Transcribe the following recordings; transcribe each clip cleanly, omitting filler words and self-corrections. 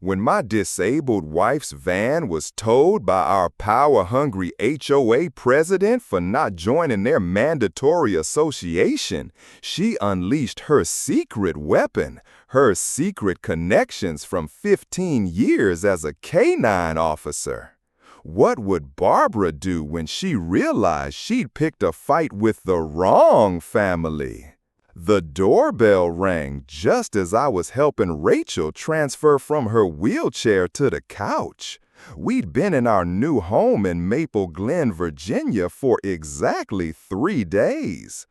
When my disabled wife's van was towed by our power-hungry HOA president for not joining their mandatory association, she unleashed her secret weapon, her secret connections from 15 years as a K-9 officer. What would Barbara do when she realized she'd picked a fight with the wrong family? The doorbell rang just as I was helping Rachel transfer from her wheelchair to the couch. We'd been in our new home in Maple Glen, Virginia for exactly 3 days.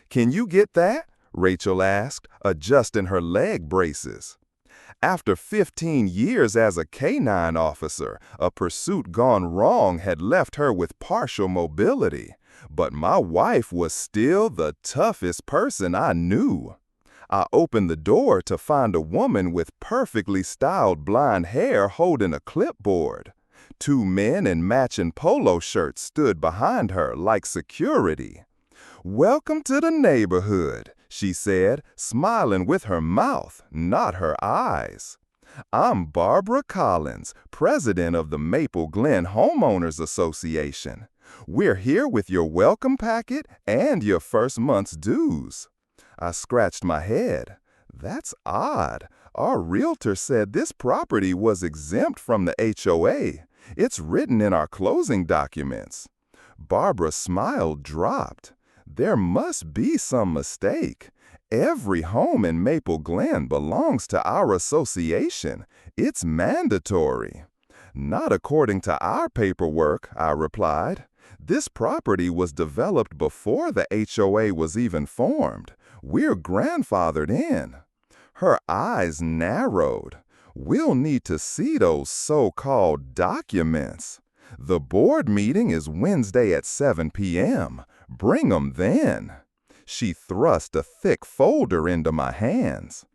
"Can you get that?" Rachel asked, adjusting her leg braces. After 15 years as a K-9 officer, a pursuit gone wrong had left her with partial mobility. But my wife was still the toughest person I knew. I opened the door to find a woman with perfectly styled blonde hair holding a clipboard. 2 men in matching polo shirts stood behind her like security. "Welcome to the neighborhood," she said, smiling with her mouth, not her eyes. "I'm Barbara Collins, president of the Maple Glen Homeowners Association. We're here with your welcome packet and your first month's dues." I scratched my head. That's odd. Our realtor said this property was exempt from the HOA. It's written in our closing documents. Barbara's smile dropped. There must be some mistake. Every home in Maple Glen belongs to our association. It's mandatory. "Not according to our paperwork," I replied. "This property was developed before the HOA was even formed. We're grandfathered in." Her eyes narrowed. "We'll need to see those so-called documents. The board meeting is Wednesday at 7 p.m. Bring 'em then." She thrust a thick folder into my hands.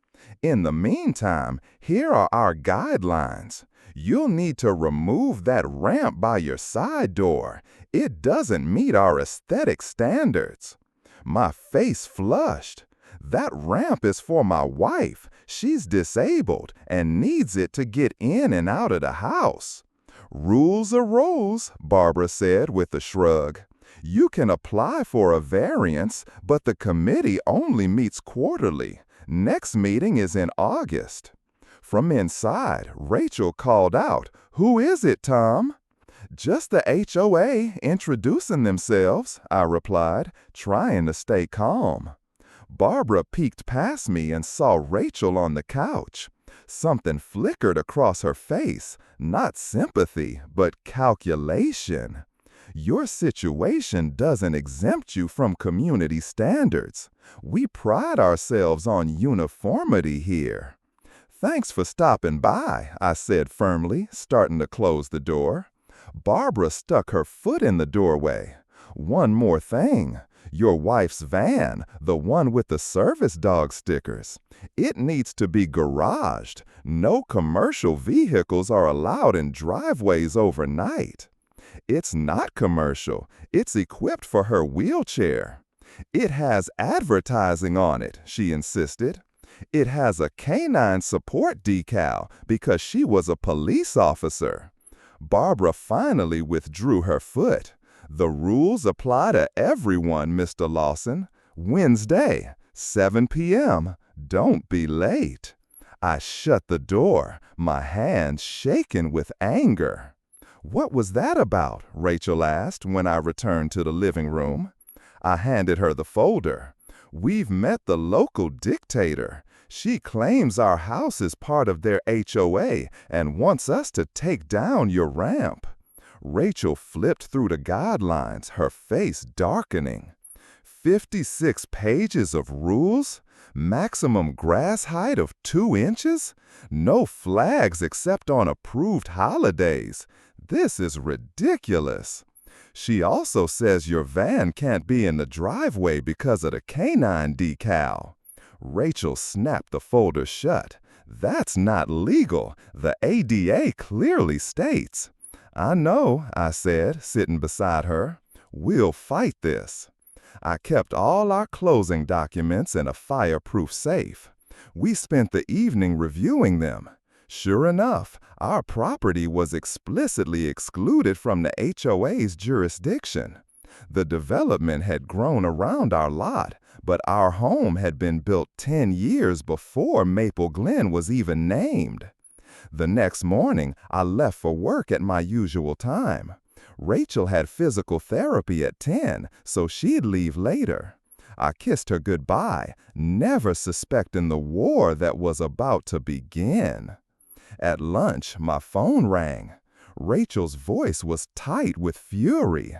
"In the meantime, here are our guidelines. You'll need to remove that ramp by your side door. It doesn't meet our aesthetic standards." My face flushed. "That ramp is for my wife. She's disabled and needs it to get in and out of the house." "Rules are rules," Barbara said with a shrug. "You can apply for a variance, but the committee only meets quarterly. Next meeting is in August." From inside, Rachel called out, "Who is it, Tom?" "Just the HOA introducing themselves," I replied, trying to stay calm. Barbara peeked past me and saw Rachel on the couch. Something flickered across her face, not sympathy, but calculation. "Your situation doesn't exempt you from community standards. We pride ourselves on uniformity here." "Thanks for stopping by," I said firmly, starting to close the door. Barbara stuck her foot in the doorway. "One more thing. Your wife's van, the one with the service dog stickers. It needs to be garaged. No commercial vehicles are allowed in driveways overnight." "It's not commercial. It's equipped for her wheelchair." "It has advertising on it," she insisted. "It has a canine support decal because she was a police officer." Barbara finally withdrew her foot. "The rules apply to everyone, Mr. Lawson. Wednesday, 7 p.m. Don't be late." I shut the door, my hands shaking with anger. "What was that about?" Rachel asked when I returned to the living room. I handed her the folder. "We've met the local dictator. She claims our house is part of their HOA and wants us to take down your ramp." Rachel flipped through the guidelines, her face darkening. 56 pages of rules? Maximum grass height of 2 inches? No flags except on approved holidays. This is ridiculous. She also says your van can't be in the driveway because of the canine decal. Rachel snapped the folder shut. "That's not legal. The ADA clearly states." "I know," I said, sitting beside her. "We'll fight this." I kept all our closing documents in a fireproof safe. We spent the evening reviewing them. Sure enough, our property was explicitly excluded from the HOA's jurisdiction. The development had grown around our lot, but our home had been built 10 years before Maple Glen was even named. The next morning, I left for work at my usual time. Rachel had physical therapy at 10, so she'd leave later. I kissed her goodbye, never suspecting the war that was about to begin. At lunch, my phone rang. Rachel's voice was tight with fury.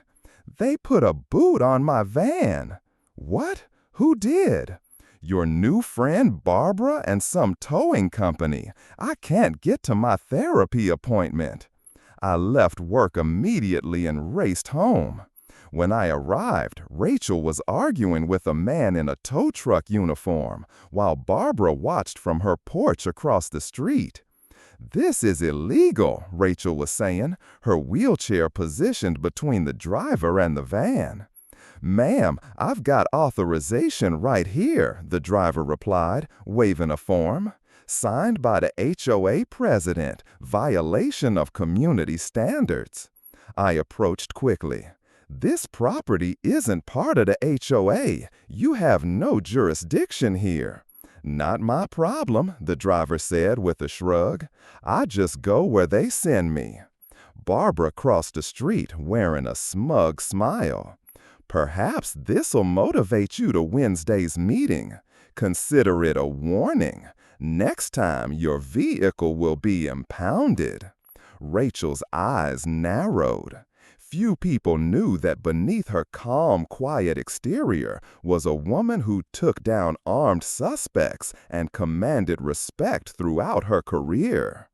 "They put a boot on my van." "What? Who did?" "Your new friend Barbara and some towing company. I can't get to my therapy appointment." I left work immediately and raced home. When I arrived, Rachel was arguing with a man in a tow truck uniform, while Barbara watched from her porch across the street. "This is illegal," Rachel was saying, her wheelchair positioned between the driver and the van. "Ma'am, I've got authorization right here," the driver replied, waving a form. "Signed by the HOA president, violation of community standards." I approached quickly. "This property isn't part of the HOA. You have no jurisdiction here." "Not my problem," the driver said with a shrug. "I just go where they send me." Barbara crossed the street wearing a smug smile. "Perhaps this'll motivate you to Wednesday's meeting. Consider it a warning. Next time, your vehicle will be impounded." Rachel's eyes narrowed. Few people knew that beneath her calm, quiet exterior was a woman who took down armed suspects and commanded respect throughout her career.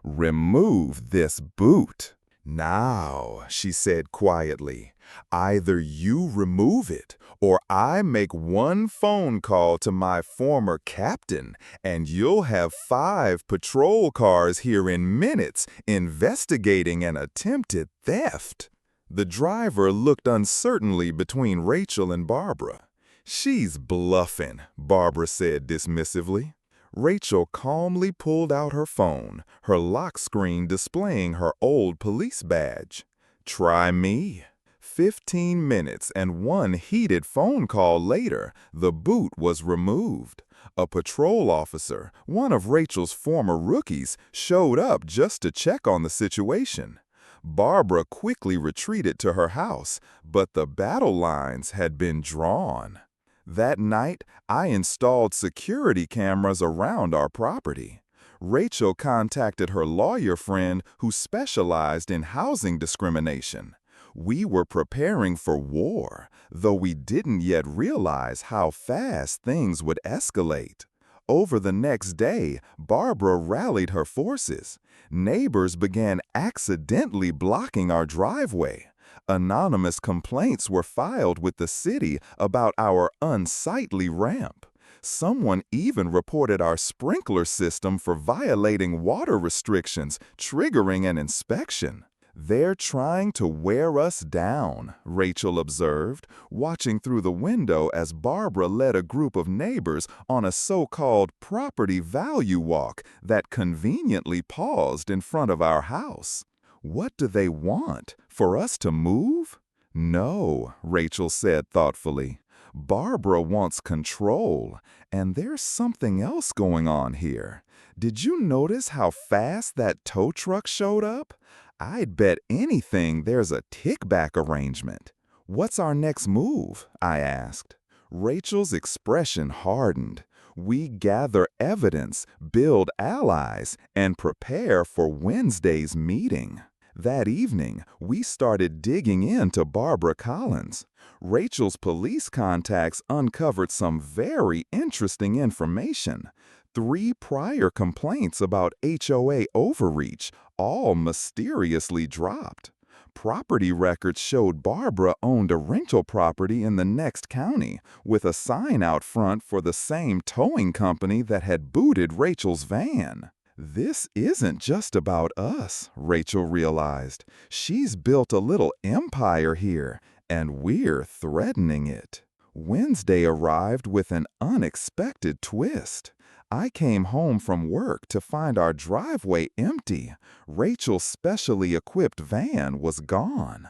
"Remove this boot." "Now," she said quietly, "either you remove it or I make one phone call to my former captain and you'll have 5 patrol cars here in minutes investigating an attempted theft." The driver looked uncertainly between Rachel and Barbara. "She's bluffing," Barbara said dismissively. Rachel calmly pulled out her phone, her lock screen displaying her old police badge. "Try me." 15 minutes and one heated phone call later, the boot was removed. A patrol officer, one of Rachel's former rookies, showed up just to check on the situation. Barbara quickly retreated to her house, but the battle lines had been drawn. That night, I installed security cameras around our property. Rachel contacted her lawyer friend who specialized in housing discrimination. We were preparing for war, though we didn't yet realize how fast things would escalate. Over the next day, Barbara rallied her forces. Neighbors began accidentally blocking our driveway. Anonymous complaints were filed with the city about our unsightly ramp. Someone even reported our sprinkler system for violating water restrictions, triggering an inspection. "They're trying to wear us down," Rachel observed, watching through the window as Barbara led a group of neighbors on a so-called property value walk that conveniently paused in front of our house. "What do they want? For us to move?" "No," Rachel said thoughtfully. "Barbara wants control, and there's something else going on here. Did you notice how fast that tow truck showed up? I'd bet anything there's a kickback arrangement." "What's our next move?" I asked. Rachel's expression hardened. "We gather evidence, build allies, and prepare for Wednesday's meeting." That evening, we started digging into Barbara Collins. Rachel's police contacts uncovered some very interesting information. 3 prior complaints about HOA overreach, all mysteriously dropped. Property records showed Barbara owned a rental property in the next county, with a sign out front for the same towing company that had booted Rachel's van. "This isn't just about us," Rachel realized. "She's built a little empire here, and we're threatening it." Wednesday arrived with an unexpected twist. I came home from work to find our driveway empty. Rachel's specially equipped van was gone.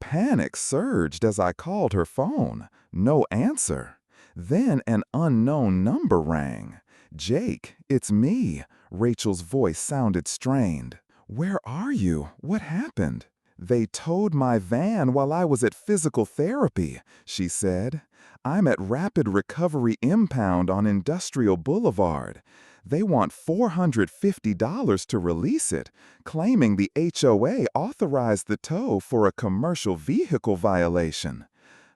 Panic surged as I called her phone. No answer. Then an unknown number rang. "Jake, it's me." Rachel's voice sounded strained. "Where are you? What happened?" "They towed my van while I was at physical therapy," she said. "I'm at Rapid Recovery Impound on Industrial Boulevard. They want $450 to release it, claiming the HOA authorized the tow for a commercial vehicle violation.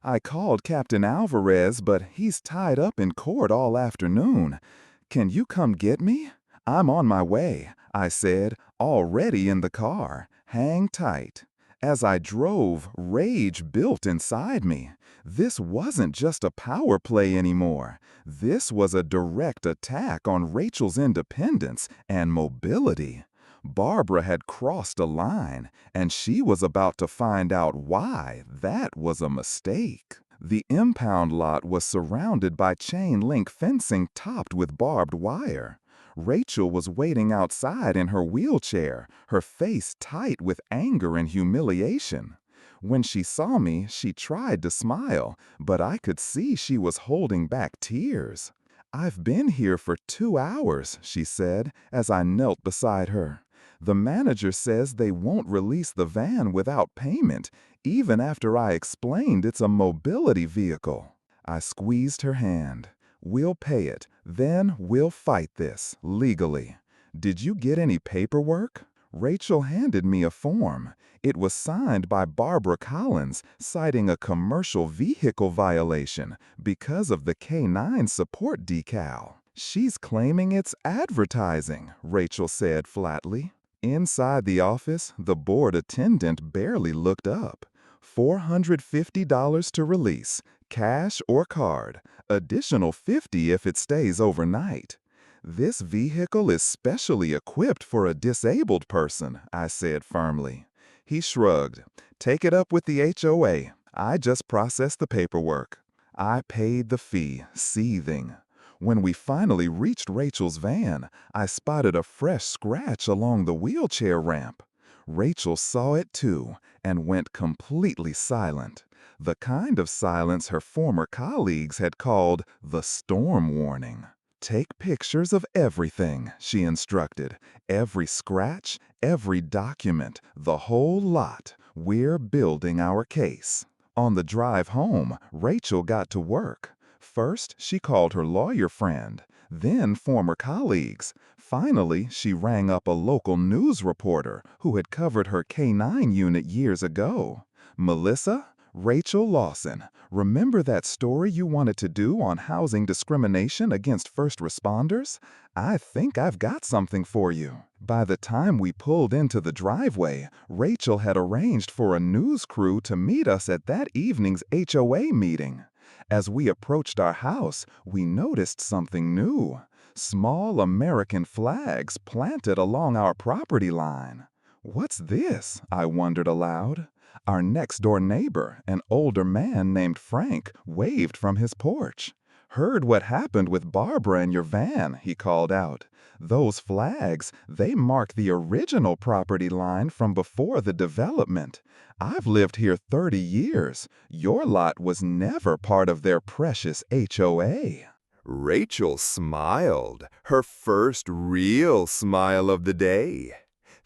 I called Captain Alvarez, but he's tied up in court all afternoon. Can you come get me?" "I'm on my way," I said, already in the car. "Hang tight." As I drove, rage built inside me. This wasn't just a power play anymore. This was a direct attack on Rachel's independence and mobility. Barbara had crossed a line, and she was about to find out why that was a mistake. The impound lot was surrounded by chain-link fencing topped with barbed wire. Rachel was waiting outside in her wheelchair, her face tight with anger and humiliation. When she saw me, she tried to smile, but I could see she was holding back tears. "I've been here for 2 hours," she said, as I knelt beside her. "The manager says they won't release the van without payment, even after I explained it's a mobility vehicle." I squeezed her hand. "We'll pay it. Then we'll fight this, legally." "Did you get any paperwork?" Rachel handed me a form. It was signed by Barbara Collins, citing a commercial vehicle violation because of the K9 support decal. "She's claiming it's advertising," Rachel said flatly. Inside the office, the board attendant barely looked up. $450 to release, cash or card. Additional $50 if it stays overnight. "This vehicle is specially equipped for a disabled person," I said firmly. He shrugged. "Take it up with the HOA. I just processed the paperwork." I paid the fee, seething. When we finally reached Rachel's van, I spotted a fresh scratch along the wheelchair ramp. Rachel saw it too and went completely silent. The kind of silence her former colleagues had called the storm warning. "Take pictures of everything," she instructed. "Every scratch, every document, the whole lot. We're building our case." On the drive home, Rachel got to work. First, she called her lawyer friend, then former colleagues. Finally, she rang up a local news reporter who had covered her K9 unit years ago. "Melissa? Rachel Lawson. Remember that story you wanted to do on housing discrimination against first responders? I think I've got something for you." By the time we pulled into the driveway, Rachel had arranged for a news crew to meet us at that evening's HOA meeting. As we approached our house, we noticed something new. Small American flags planted along our property line. "What's this?" I wondered aloud. Our next-door neighbor, an older man named Frank, waved from his porch. "Heard what happened with Barbara and your van," he called out. "Those flags, they mark the original property line from before the development. I've lived here 30 years. Your lot was never part of their precious HOA." Rachel smiled, her first real smile of the day.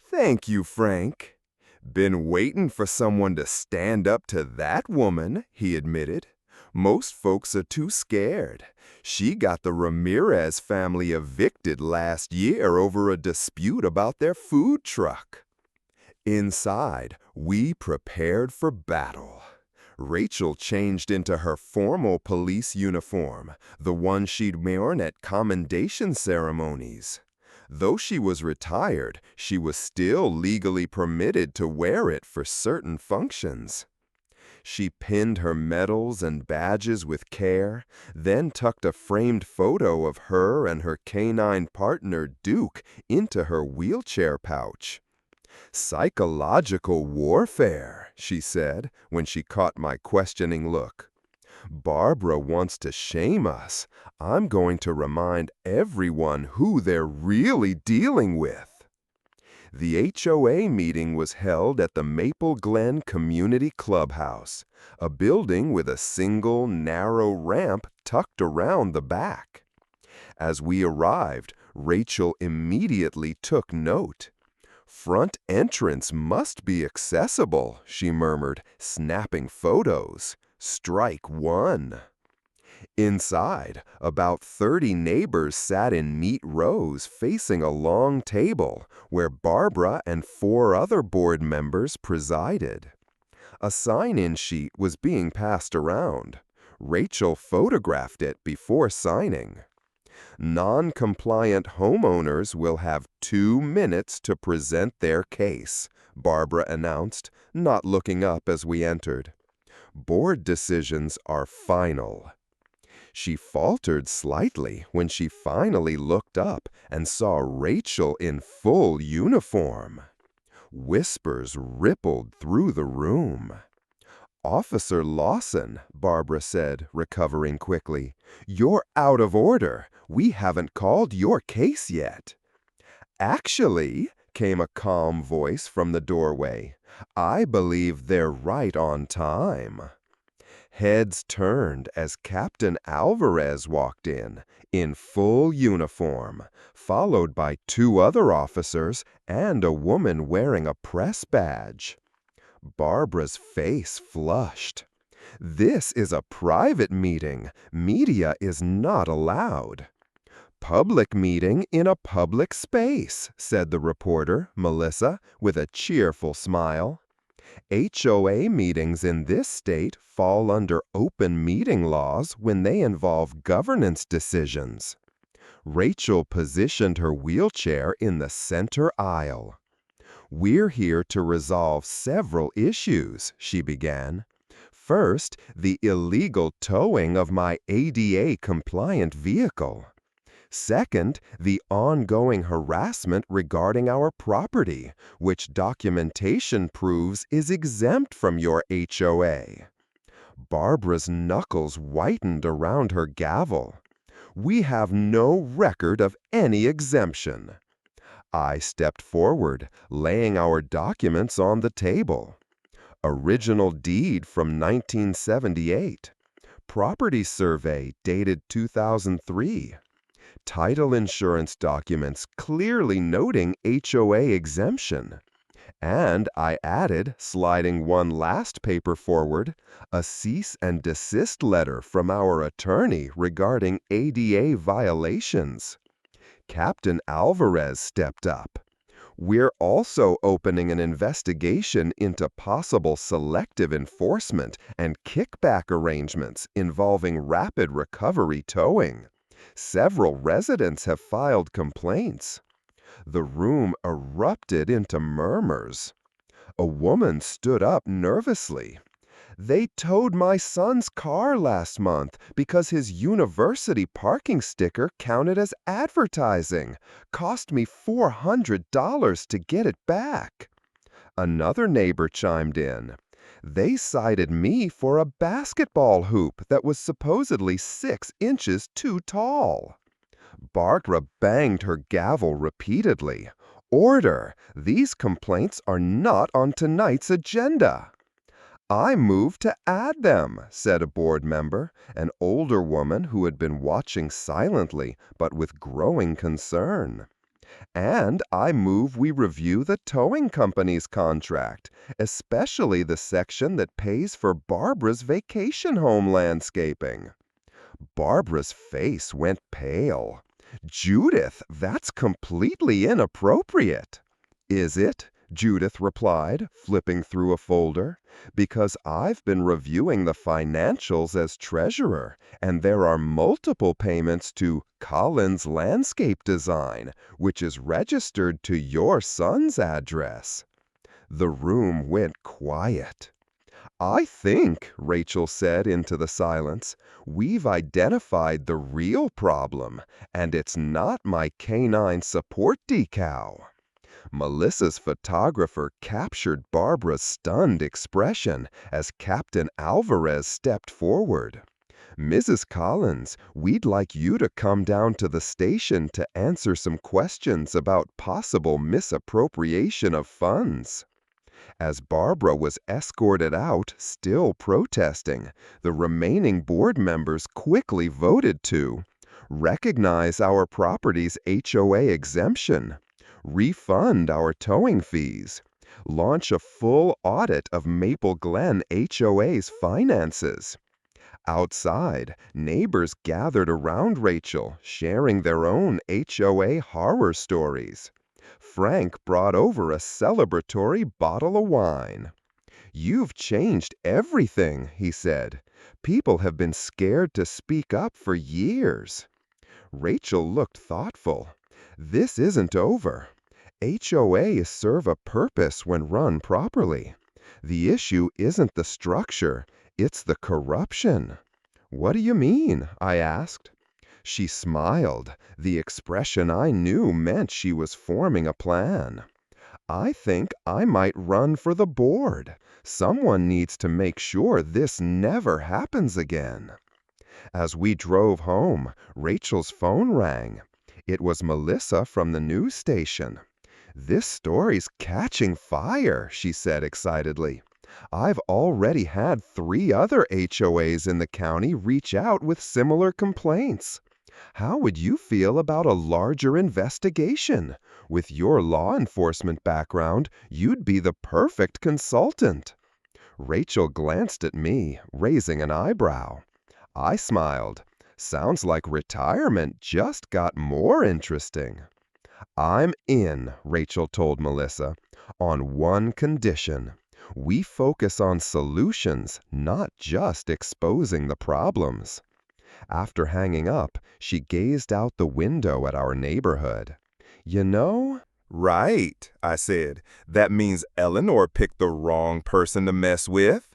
"Thank you, Frank." "Been waiting for someone to stand up to that woman," he admitted. "Most folks are too scared. She got the Ramirez family evicted last year over a dispute about their food truck." Inside, we prepared for battle. Rachel changed into her formal police uniform, the one she'd worn at commendation ceremonies. Though she was retired, she was still legally permitted to wear it for certain functions. She pinned her medals and badges with care, then tucked a framed photo of her and her canine partner, Duke, into her wheelchair pouch. "Psychological warfare," she said when she caught my questioning look. Barbara wants to shame us. I'm going to remind everyone who they're really dealing with. The HOA meeting was held at the Maple Glen Community Clubhouse, a building with a single, narrow ramp tucked around the back. As we arrived, Rachel immediately took note. "Front entrance must be accessible," she murmured, snapping photos. "Strike one." Inside, about 30 neighbors sat in neat rows facing a long table where Barbara and 4 other board members presided. A sign-in sheet was being passed around. Rachel photographed it before signing. "Non-compliant homeowners will have 2 minutes to present their case," Barbara announced, not looking up as we entered. "Board decisions are final." She faltered slightly when she finally looked up and saw Rachel in full uniform. Whispers rippled through the room. "Officer Lawson," Barbara said, recovering quickly, "you're out of order. We haven't called your case yet." "Actually," came a calm voice from the doorway, "I believe they're right on time." Heads turned as Captain Alvarez walked in full uniform, followed by 2 other officers and a woman wearing a press badge. Barbara's face flushed. "This is a private meeting. Media is not allowed." "Public meeting in a public space," said the reporter, Melissa, with a cheerful smile. "HOA meetings in this state fall under open meeting laws when they involve governance decisions." Rachel positioned her wheelchair in the center aisle. "We're here to resolve several issues," she began. "First, the illegal towing of my ADA-compliant vehicle. Second, the ongoing harassment regarding our property, which documentation proves is exempt from your HOA." Barbara's knuckles whitened around her gavel. "We have no record of any exemption." I stepped forward, laying our documents on the table. Original deed from 1978. Property survey dated 2003. Title insurance documents clearly noting HOA exemption. And I added, sliding one last paper forward, a cease and desist letter from our attorney regarding ADA violations. Captain Alvarez stepped up. "We're also opening an investigation into possible selective enforcement and kickback arrangements involving rapid recovery towing. Several residents have filed complaints." The room erupted into murmurs. A woman stood up nervously. "They towed my son's car last month because his university parking sticker counted as advertising. Cost me $400 to get it back." Another neighbor chimed in. "They cited me for a basketball hoop that was supposedly 6 inches too tall." Barbara banged her gavel repeatedly. "Order! These complaints are not on tonight's agenda." "I move to add them," said a board member, an older woman who had been watching silently but with growing concern. "And I move we review the towing company's contract, especially the section that pays for Barbara's vacation home landscaping." Barbara's face went pale. "Judith, that's completely inappropriate." "Is it?" Judith replied, flipping through a folder. "Because I've been reviewing the financials as treasurer, and there are multiple payments to Collins Landscape Design, which is registered to your son's address." The room went quiet. "I think," Rachel said into the silence, "we've identified the real problem, and it's not my canine support decal." Melissa's photographer captured Barbara's stunned expression as Captain Alvarez stepped forward. Mrs. Collins, we'd like you to come down to the station to answer some questions about possible misappropriation of funds. As Barbara was escorted out, still protesting, the remaining board members quickly voted to recognize our property's HOA exemption, refund our towing fees, launch a full audit of Maple Glen HOA's finances. Outside, neighbors gathered around Rachel, sharing their own HOA horror stories. Frank brought over a celebratory bottle of wine. "You've changed everything," he said. "People have been scared to speak up for years." Rachel looked thoughtful. "This isn't over. HOAs serve a purpose when run properly. The issue isn't the structure, it's the corruption." "What do you mean?" I asked. She smiled, the expression I knew meant she was forming a plan. "I think I might run for the board. Someone needs to make sure this never happens again." As we drove home, Rachel's phone rang. It was Melissa from the news station. "This story's catching fire," she said excitedly. "I've already had 3 other HOAs in the county reach out with similar complaints. How would you feel about a larger investigation? With your law enforcement background, you'd be the perfect consultant." Rachel glanced at me, raising an eyebrow. I smiled. "Sounds like retirement just got more interesting." "I'm in," Rachel told Melissa, "on one condition. We focus on solutions, not just exposing the problems." After hanging up, she gazed out the window at our neighborhood. "You know—" Right, I said. That means Eleanor picked the wrong person to mess with.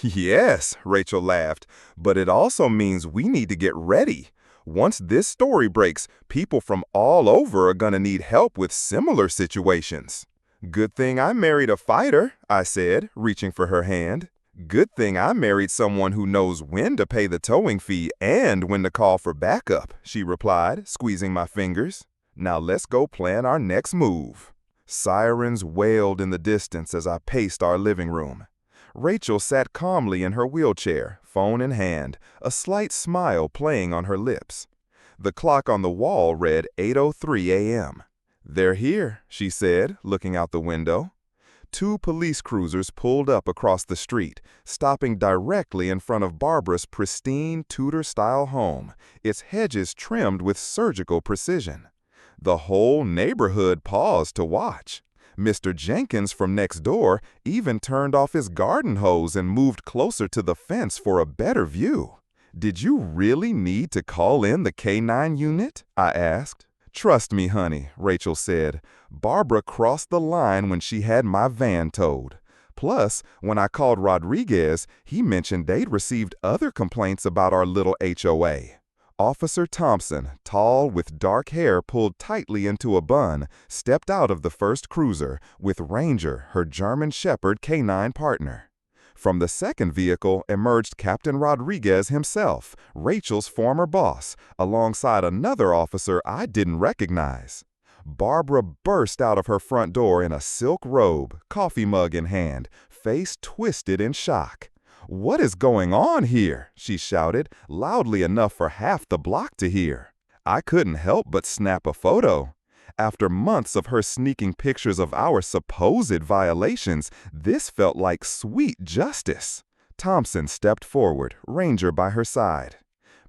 Yes, Rachel laughed, but it also means we need to get ready. Once this story breaks, people from all over are going to need help with similar situations. Good thing I married a fighter, I said, reaching for her hand. Good thing I married someone who knows when to pay the towing fee and when to call for backup, she replied, squeezing my fingers. Now let's go plan our next move. Sirens wailed in the distance as I paced our living room. Rachel sat calmly in her wheelchair, phone in hand, a slight smile playing on her lips. The clock on the wall read 8:03 a.m. "They're here," she said, looking out the window. 2 police cruisers pulled up across the street, stopping directly in front of Barbara's pristine Tudor-style home, its hedges trimmed with surgical precision. The whole neighborhood paused to watch. Mr. Jenkins from next door even turned off his garden hose and moved closer to the fence for a better view. "Did you really need to call in the K-9 unit?" I asked. "Trust me, honey," Rachel said. "Barbara crossed the line when she had my van towed. Plus, when I called Rodriguez, he mentioned they'd received other complaints about our little HOA." Officer Thompson, tall with dark hair pulled tightly into a bun, stepped out of the first cruiser, with Ranger, her German Shepherd K-9 partner. From the second vehicle emerged Captain Rodriguez himself, Rachel's former boss, alongside another officer I didn't recognize. Barbara burst out of her front door in a silk robe, coffee mug in hand, face twisted in shock. "What is going on here?" she shouted, loudly enough for half the block to hear. I couldn't help but snap a photo. After months of her sneaking pictures of our supposed violations, this felt like sweet justice. Thompson stepped forward, Ranger by her side.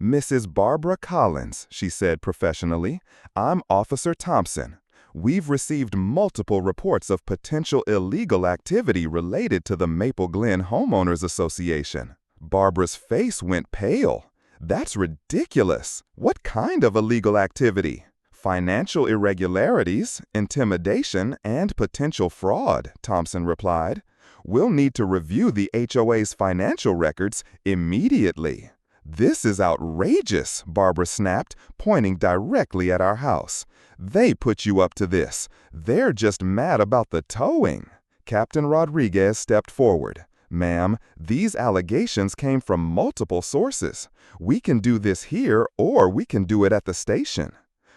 "Mrs. Barbara Collins," she said professionally, "I'm Officer Thompson. We've received multiple reports of potential illegal activity related to the Maple Glen Homeowners Association." Barbara's face went pale. "That's ridiculous. What kind of illegal activity?" "Financial irregularities, intimidation, and potential fraud," Thompson replied. "We'll need to review the HOA's financial records immediately." "This is outrageous," Barbara snapped, pointing directly at our house. "They put you up to this. They're just mad about the towing." Captain Rodriguez stepped forward. Ma'am, these allegations came from multiple sources. We can do this here or we can do it at the station.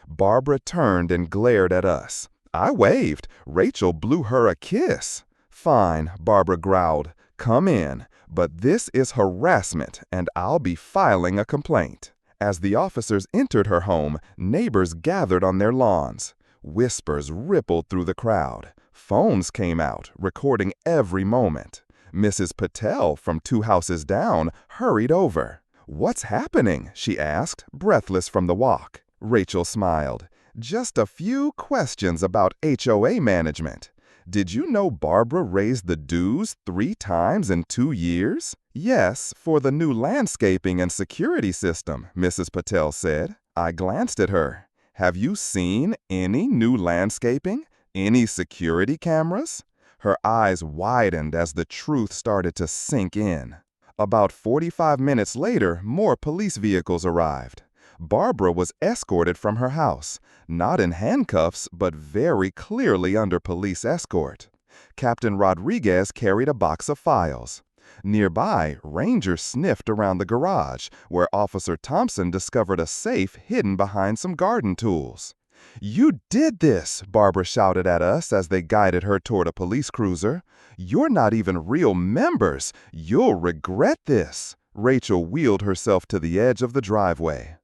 Barbara turned and glared at us. I waved. Rachel blew her a kiss. Fine, Barbara growled. Come in. But this is harassment, and I'll be filing a complaint. As the officers entered her home, neighbors gathered on their lawns. Whispers rippled through the crowd. Phones came out, recording every moment. Mrs. Patel, from 2 houses down, hurried over. What's happening? She asked, breathless from the walk. Rachel smiled. Just a few questions about HOA management. Did you know Barbara raised the dues 3 times in 2 years? Yes, for the new landscaping and security system, Mrs. Patel said. I glanced at her. Have you seen any new landscaping? Any security cameras? Her eyes widened as the truth started to sink in. About 45 minutes later, more police vehicles arrived. Barbara was escorted from her house, not in handcuffs, but very clearly under police escort. Captain Rodriguez carried a box of files. Nearby, rangers sniffed around the garage, where Officer Thompson discovered a safe hidden behind some garden tools. You did this, Barbara shouted at us as they guided her toward a police cruiser. You're not even real members. You'll regret this. Rachel wheeled herself to the edge of the driveway.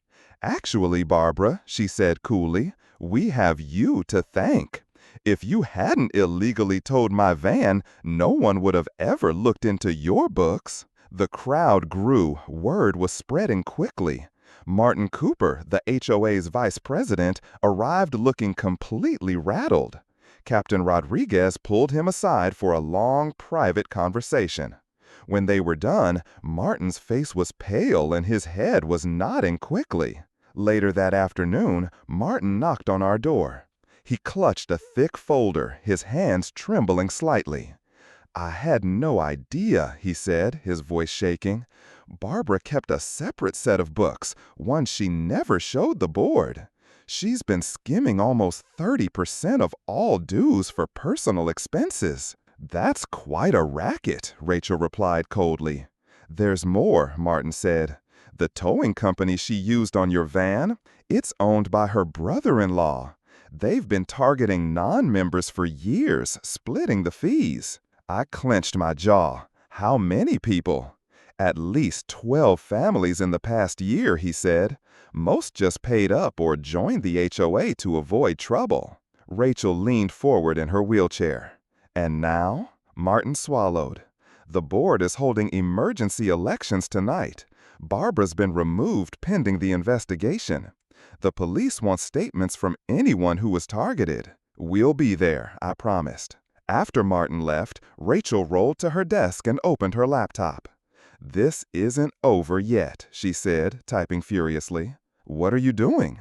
Actually, Barbara, she said coolly, we have you to thank. If you hadn't illegally towed my van, no one would have ever looked into your books. The crowd grew. Word was spreading quickly. Martin Cooper, the HOA's vice president, arrived looking completely rattled. Captain Rodriguez pulled him aside for a long, private conversation. When they were done, Martin's face was pale and his head was nodding quickly. Later that afternoon, Martin knocked on our door. He clutched a thick folder, his hands trembling slightly. I had no idea, he said, his voice shaking. Barbara kept a separate set of books, one she never showed the board. She's been skimming almost 30% of all dues for personal expenses. That's quite a racket, Rachel replied coldly. There's more, Martin said. The towing company she used on your van, it's owned by her brother-in-law. They've been targeting non-members for years, splitting the fees. I clenched my jaw. How many people? At least 12 families in the past year, he said. Most just paid up or joined the HOA to avoid trouble. Rachel leaned forward in her wheelchair. And now? Martin swallowed. The board is holding emergency elections tonight. Barbara's been removed pending the investigation. The police want statements from anyone who was targeted. We'll be there, I promised. After Martin left, Rachel rolled to her desk and opened her laptop. This isn't over yet, she said, typing furiously. What are you doing?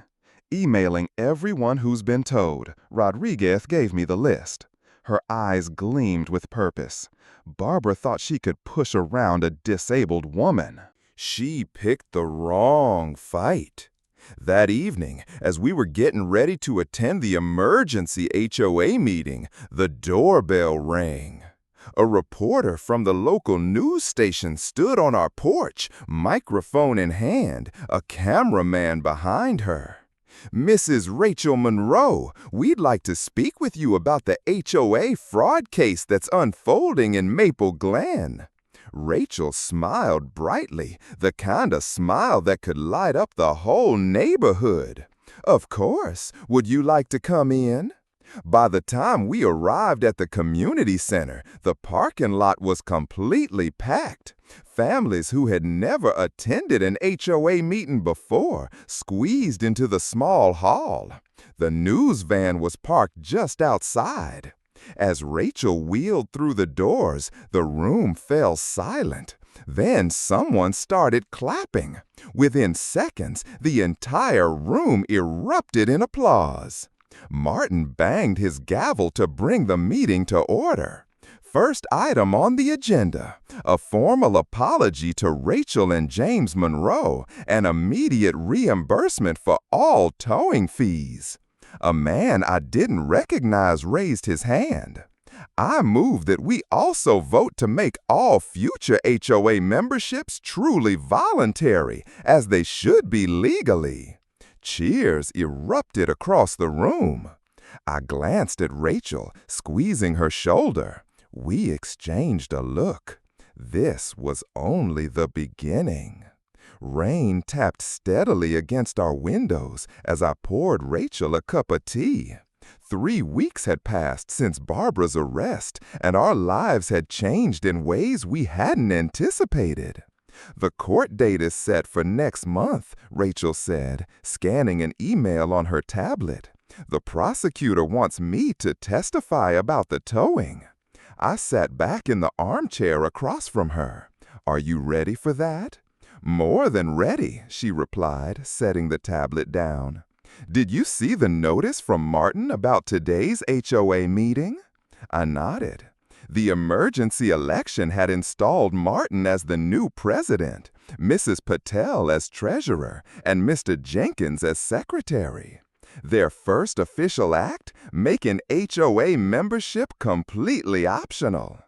Emailing everyone who's been towed. Rodriguez gave me the list. Her eyes gleamed with purpose. Barbara thought she could push around a disabled woman. She picked the wrong fight. That evening, as we were getting ready to attend the emergency HOA meeting, the doorbell rang. A reporter from the local news station stood on our porch, microphone in hand, a cameraman behind her. Mrs. Rachel Monroe, we'd like to speak with you about the HOA fraud case that's unfolding in Maple Glen. Rachel smiled brightly, the kind of smile that could light up the whole neighborhood. Of course, would you like to come in? By the time we arrived at the community center, the parking lot was completely packed. Families who had never attended an HOA meeting before squeezed into the small hall. The news van was parked just outside. As Rachel wheeled through the doors, the room fell silent. Then someone started clapping. Within seconds, the entire room erupted in applause. Martin banged his gavel to bring the meeting to order. First item on the agenda, a formal apology to Rachel and James Monroe and immediate reimbursement for all towing fees. A man I didn't recognize raised his hand. I move that we also vote to make all future HOA memberships truly voluntary, as they should be legally. Cheers erupted across the room. I glanced at Rachel, squeezing her shoulder. We exchanged a look. This was only the beginning. Rain tapped steadily against our windows as I poured Rachel a cup of tea. 3 weeks had passed since Barbara's arrest, and our lives had changed in ways we hadn't anticipated. The court date is set for next month, Rachel said, scanning an email on her tablet. The prosecutor wants me to testify about the towing. I sat back in the armchair across from her. Are you ready for that? More than ready, she replied, setting the tablet down. Did you see the notice from Martin about today's HOA meeting? I nodded. The emergency election had installed Martin as the new president, Mrs. Patel as treasurer, and Mr. Jenkins as secretary. Their first official act, making HOA membership completely optional.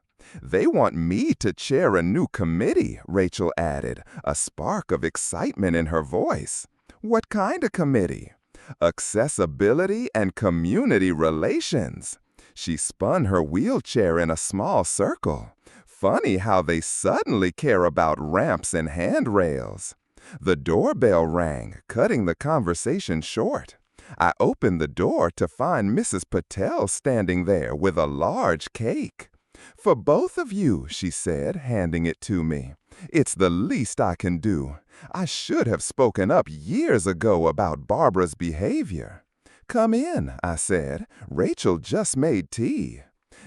They want me to chair a new committee, Rachel added, a spark of excitement in her voice. What kind of committee? Accessibility and community relations. She spun her wheelchair in a small circle. Funny how they suddenly care about ramps and handrails. The doorbell rang, cutting the conversation short. I opened the door to find Mrs. Patel standing there with a large cake. For both of you, she said, handing it to me. It's the least I can do. I should have spoken up years ago about Barbara's behavior. Come in, I said. Rachel just made tea.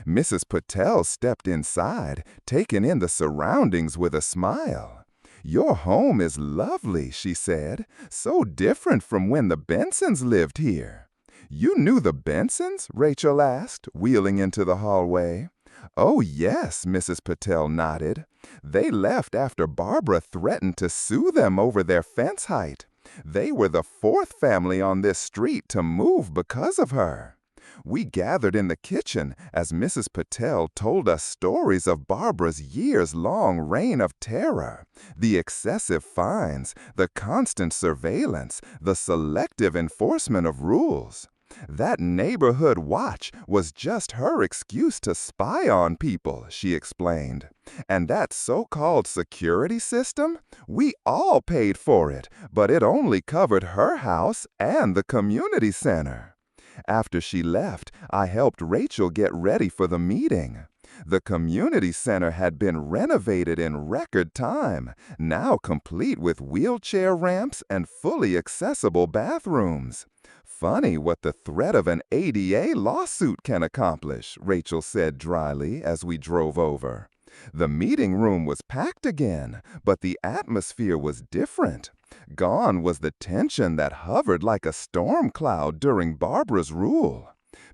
Mrs. Patel stepped inside, taking in the surroundings with a smile. Your home is lovely, she said. So different from when the Bensons lived here. You knew the Bensons? Rachel asked, wheeling into the hallway. Oh, yes, Mrs. Patel nodded. They left after Barbara threatened to sue them over their fence height. They were the 4th family on this street to move because of her. We gathered in the kitchen as Mrs. Patel told us stories of Barbara's years-long reign of terror, the excessive fines, the constant surveillance, the selective enforcement of rules. That neighborhood watch was just her excuse to spy on people, she explained. And that so-called security system? We all paid for it, but it only covered her house and the community center. After she left, I helped Rachel get ready for the meeting. The community center had been renovated in record time, now complete with wheelchair ramps and fully accessible bathrooms. Funny what the threat of an ADA lawsuit can accomplish, Rachel said dryly as we drove over. The meeting room was packed again, but the atmosphere was different. Gone was the tension that hovered like a storm cloud during Barbara's rule.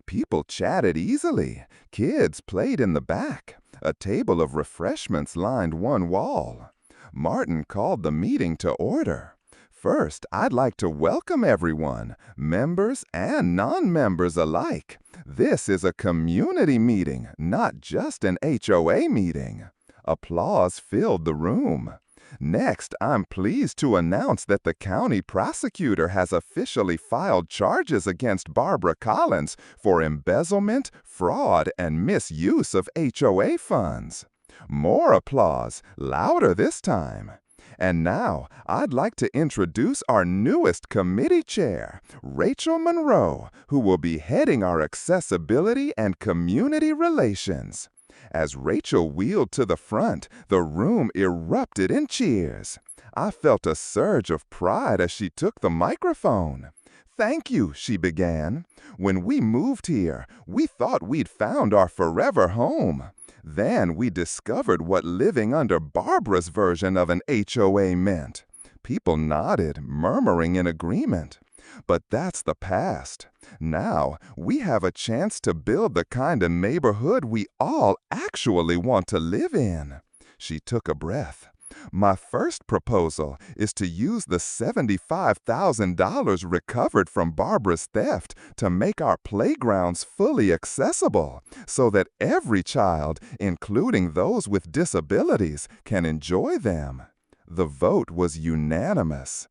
People chatted easily. Kids played in the back. A table of refreshments lined one wall. Martin called the meeting to order. First, I'd like to welcome everyone, members and non-members alike. This is a community meeting, not just an HOA meeting. Applause filled the room. Next, I'm pleased to announce that the county prosecutor has officially filed charges against Barbara Collins for embezzlement, fraud, and misuse of HOA funds. More applause, louder this time. And now, I'd like to introduce our newest committee chair, Rachel Monroe, who will be heading our accessibility and community relations. As Rachel wheeled to the front, the room erupted in cheers. I felt a surge of pride as she took the microphone. Thank you, she began. When we moved here, we thought we'd found our forever home. Then we discovered what living under Barbara's version of an HOA meant. People nodded, murmuring in agreement. But that's the past. Now, we have a chance to build the kind of neighborhood we all actually want to live in. She took a breath. My first proposal is to use the $75,000 recovered from Barbara's theft to make our playgrounds fully accessible so that every child, including those with disabilities, can enjoy them. The vote was unanimous.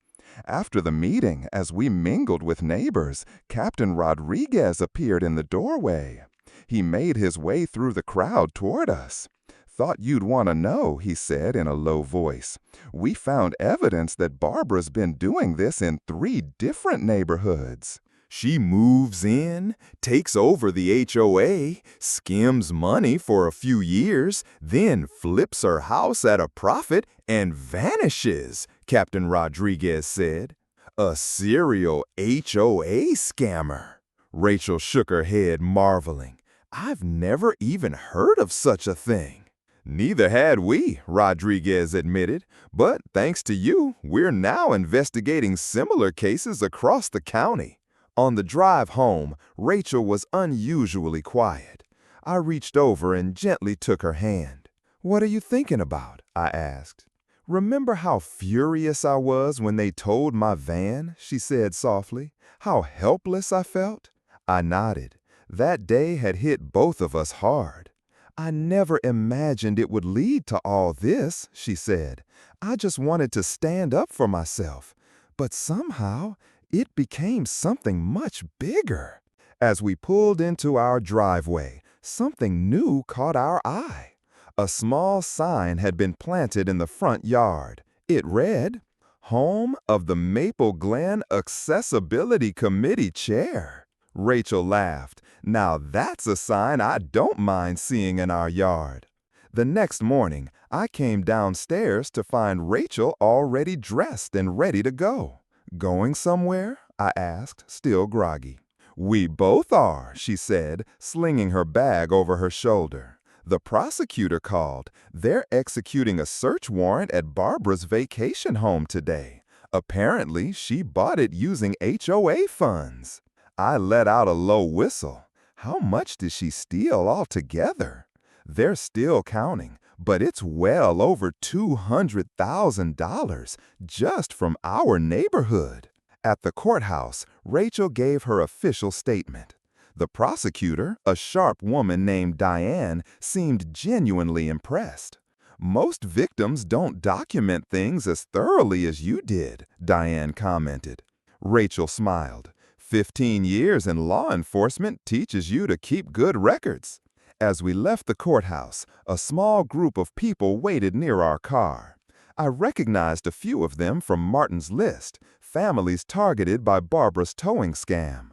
After the meeting, as we mingled with neighbors, Captain Rodriguez appeared in the doorway. He made his way through the crowd toward us. "Thought you'd want to know," he said in a low voice. "We found evidence that Barbara's been doing this in 3 different neighborhoods." She moves in, takes over the HOA, skims money for a few years, then flips her house at a profit and vanishes, Captain Rodriguez said. A serial HOA scammer. Rachel shook her head, marveling. I've never even heard of such a thing. Neither had we, Rodriguez admitted, but thanks to you, we're now investigating similar cases across the county. On the drive home, Rachel was unusually quiet. I reached over and gently took her hand. "What are you thinking about?" I asked. "Remember how furious I was when they towed my van?" she said softly. "How helpless I felt?" I nodded. That day had hit both of us hard. "I never imagined it would lead to all this," she said. "I just wanted to stand up for myself. But somehow, it became something much bigger." As we pulled into our driveway, something new caught our eye. A small sign had been planted in the front yard. It read, "Home of the Maple Glen Accessibility Committee Chair." Rachel laughed. "Now that's a sign I don't mind seeing in our yard." The next morning, I came downstairs to find Rachel already dressed and ready to go. "Going somewhere?" I asked, still groggy. "We both are," she said, slinging her bag over her shoulder. "The prosecutor called. They're executing a search warrant at Barbara's vacation home today. Apparently, she bought it using HOA funds." I let out a low whistle. How much did she steal altogether? They're still counting, but it's well over $200,000 just from our neighborhood. At the courthouse, Rachel gave her official statement. The prosecutor, a sharp woman named Diane, seemed genuinely impressed. "Most victims don't document things as thoroughly as you did," Diane commented. Rachel smiled. 15 years in law enforcement teaches you to keep good records." As we left the courthouse, a small group of people waited near our car. I recognized a few of them from Martin's list, families targeted by Barbara's towing scam.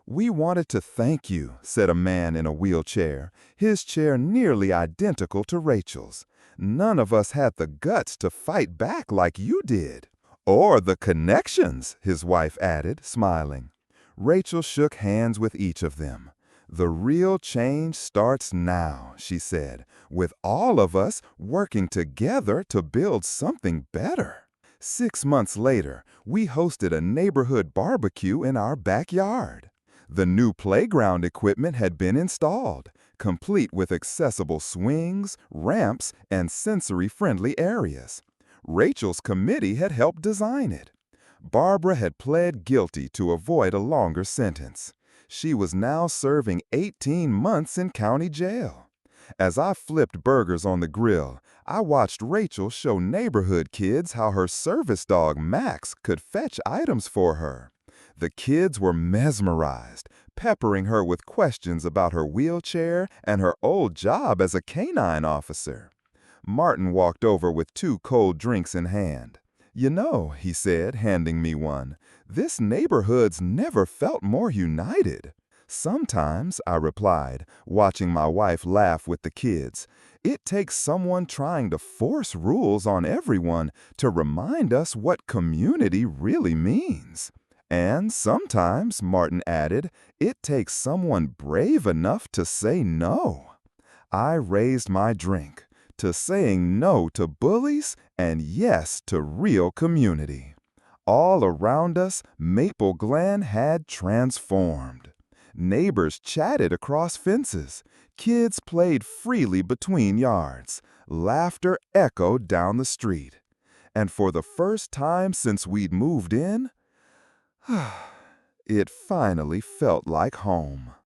"We wanted to thank you," said a man in a wheelchair, his chair nearly identical to Rachel's. "None of us had the guts to fight back like you did." "Or the connections," his wife added, smiling. Rachel shook hands with each of them. "The real change starts now," she said, "with all of us working together to build something better." 6 months later, we hosted a neighborhood barbecue in our backyard. The new playground equipment had been installed, complete with accessible swings, ramps, and sensory-friendly areas. Rachel's committee had helped design it. Barbara had pled guilty to avoid a longer sentence. She was now serving 18 months in county jail. As I flipped burgers on the grill, I watched Rachel show neighborhood kids how her service dog Max could fetch items for her. The kids were mesmerized, peppering her with questions about her wheelchair and her old job as a canine officer. Martin walked over with 2 cold drinks in hand. "You know," he said, handing me one, "this neighborhood's never felt more united." "Sometimes," I replied, watching my wife laugh with the kids, "it takes someone trying to force rules on everyone to remind us what community really means." "And sometimes," Martin added, "it takes someone brave enough to say no." I raised my drink. To saying no to bullies and yes to real community. All around us, Maple Glen had transformed. Neighbors chatted across fences. Kids played freely between yards. Laughter echoed down the street. And for the first time since we'd moved in, it finally felt like home.